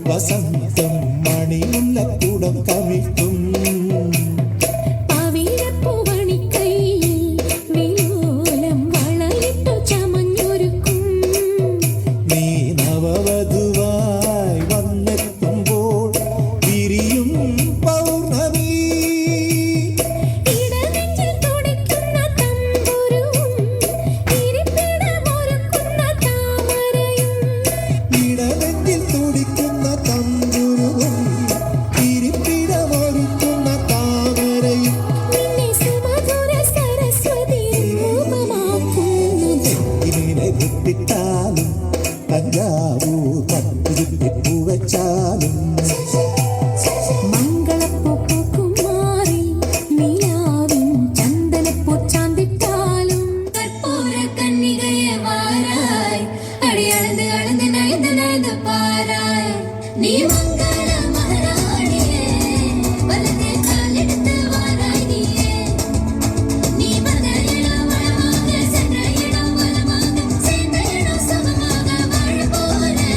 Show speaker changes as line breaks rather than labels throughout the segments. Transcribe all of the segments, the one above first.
വസന്തം മണിമുല്ല കൂടം കമിഴ്ത്തും നീ നവവധുവായി വന്നെത്തുമ്പോൾ വിരിയും പൗർണമി ഇടനെഞ്ചിൽ തുടിക്കുന്ന തമ്പുരുവും ഇരിപ്പിടമൊരുക്കുന്ന താമരയും ഇതിനെ വിട്ടിട്ടാലും തഞ്ചാവൂർ പട്ടുരുത്തിപ്പൂ വെച്ചാലും
നീ മംഗള മഹാരാണിയേ വലത്തെ കാലെടുത്ത് വാരാനിയേ നീ മതയിടം വളമാക ചന്ദ്രയിടം വലമാക ചേന്തയിടം സമമാക വാഴ പോലെ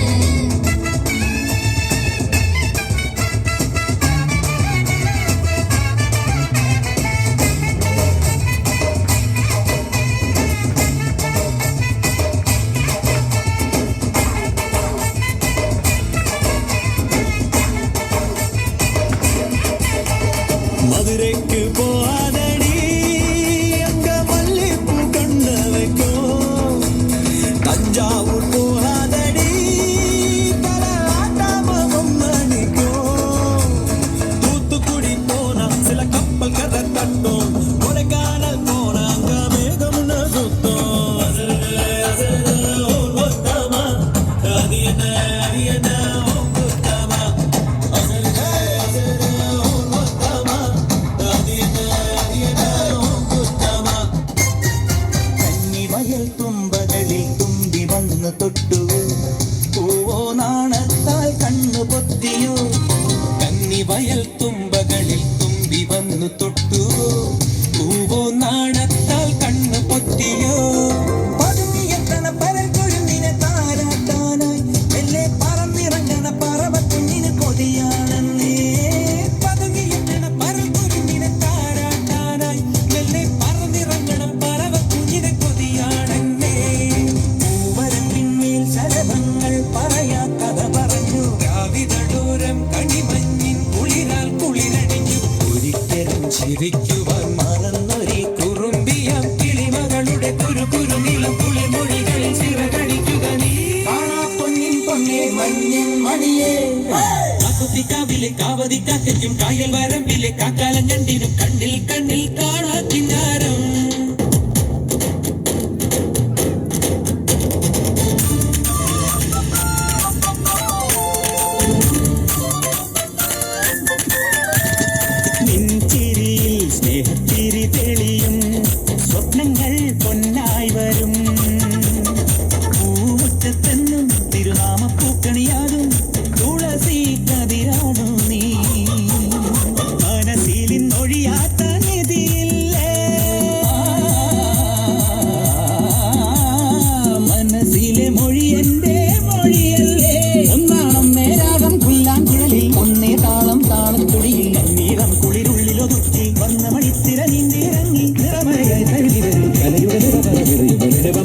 മധുരയ്ക്ക് പോവാതടി അങ്ക മല്ലിപ്പൂ കണ്ണ് വെക്കോ തഞ്ചാവൂർ പോവാതടി തലയാട്ടാമണിക്കോ തൂത്തുക്കുടി പോന ചില കപ്പൽ കഥ തട്ടോ കൊടൈക്കനാൽ പോന അങ്ക മേഘം സുത്തോ തുമ്പകളിൽ തുമ്പി വന്ന് തൊട്ടു പൂവോ നാണത്താൽ കണ്ണു പൊത്തിയോ കന്നിവയൽ തുമ്പകളിൽ തുമ്പി വന്നു തൊട്ടു പൂവോ നാണത്താൽ കണ്ണു പൊത്തിയോ പതുങ്ങിയെത്തണ പരൽ കൊഴുന്നിനെ താരാട്ടാനായി മെല്ലെ പറന്നിറങ്ങണ പറവക്കുഞ്ഞിന് കൊതിയാണെന്നേ പതുങ്ങിയെത്തണ പരൽ കൊഴുന്നിനെ താരാട്ടാനായി മെല്ലെ പറന്നിറങ്ങണ പറവക്കുഞ്ഞിന് കൊതിയാണെന്നേ പൂവരമ്പിന്മേൽ ശലഭങ്ങൾ പറയാ കഥ പറഞ്ഞു രാവിതടൂരം കണിമഞ്ഞിൻ കുളിരാൽ കുളിരണിഞ്ഞു ഒരിക്കലും ചിരിക്കുവാൻ മറന്നൊരു കുറുമ്പിയ കിളിമകളുടെ കുരു നീളം കുളിമൊഴികളിൽ ചിറകടിക്കുക നീ കാണാ പൊന്നിൻ പൊന്നേ മഞ്ഞിൻ മണിയേ കാക്കുത്തിക്കാവിലെ കാവതിക്കാക്കയ്ക്കും കായൽ വരമ്പിലെ കാക്കാലം കണ്ടിനും കണ്ണിൽ കണ്ണിൽ കാണാ കിന്നാരം ചിരിയിൽ സ്നേഹത്തിരി തെളിയും സ്വപ്നങ്ങൾ പൊന്നായി വരും പൂമുറ്റത്തെന്നും തിരുനാമ പൂക്കണിയാകും തുളസി കതിരാടും നീ മനസ്സിലിന്നൊഴിയാത്ത നിധിയില്ലേ മനസ്സിലെ മൊഴി എന്റെ മൊഴിയല്ലേ ഒന്നാണം നേരാകം കുല്ലാൻ കുഴലിൽ ഒന്നേ താളം താളത്തുടിയിൽ നീളം കുളിരുള്ളിലൊതുക്കി വന്ന മണിത്തിര നീന്തിയിറങ്ങി നിറമഴയായി തഴുകി വരും കലയുടെ നിറമഴ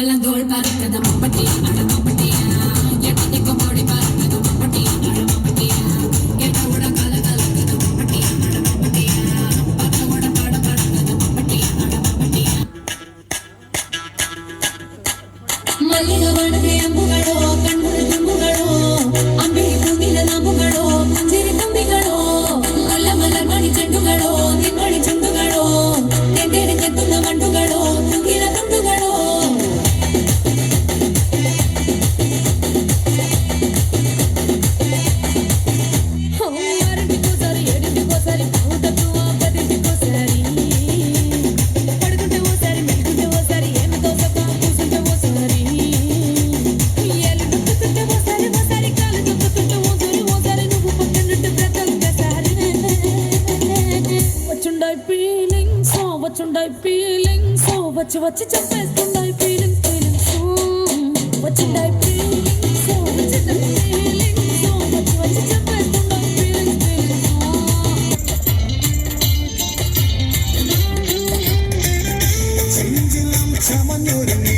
தள்ளந்தோள் பறக்குது மம்பட்டியா நட மம்பட்டியா எட்டிக்கு போடி பறக்குது மம்பட்டியா நட மம்பட்டியா கேட்டவுட கால கலக்குது மம்பட்டியா நட மம்பட்டியா பத்தவோட பாட பறக்குது மம்பட்டியா நட மம்பட்டியா மல்லிக வனவே அம்புகளோ கண்முறை தும்புகளோ அம்பிகை பூமியில நாம்புகளோ சிறு தும்பிகளோ மல்ல மலர் மணி செண்டுகளோ நின்மணி செண்டுகளோ தெந்தெடுத்துள்ள மண்டுகளோ துங்கில துண்டுகளோ వచ్చి చెప్పేస్తుండాయి ఫీలింగ్ వచ్చిండాయి ఫీలింగ్ వచ్చి చెప్పేస్తుండాయి ఫీలింగ్
ചെഞ്ചിലം ചമഞ്ഞൊരു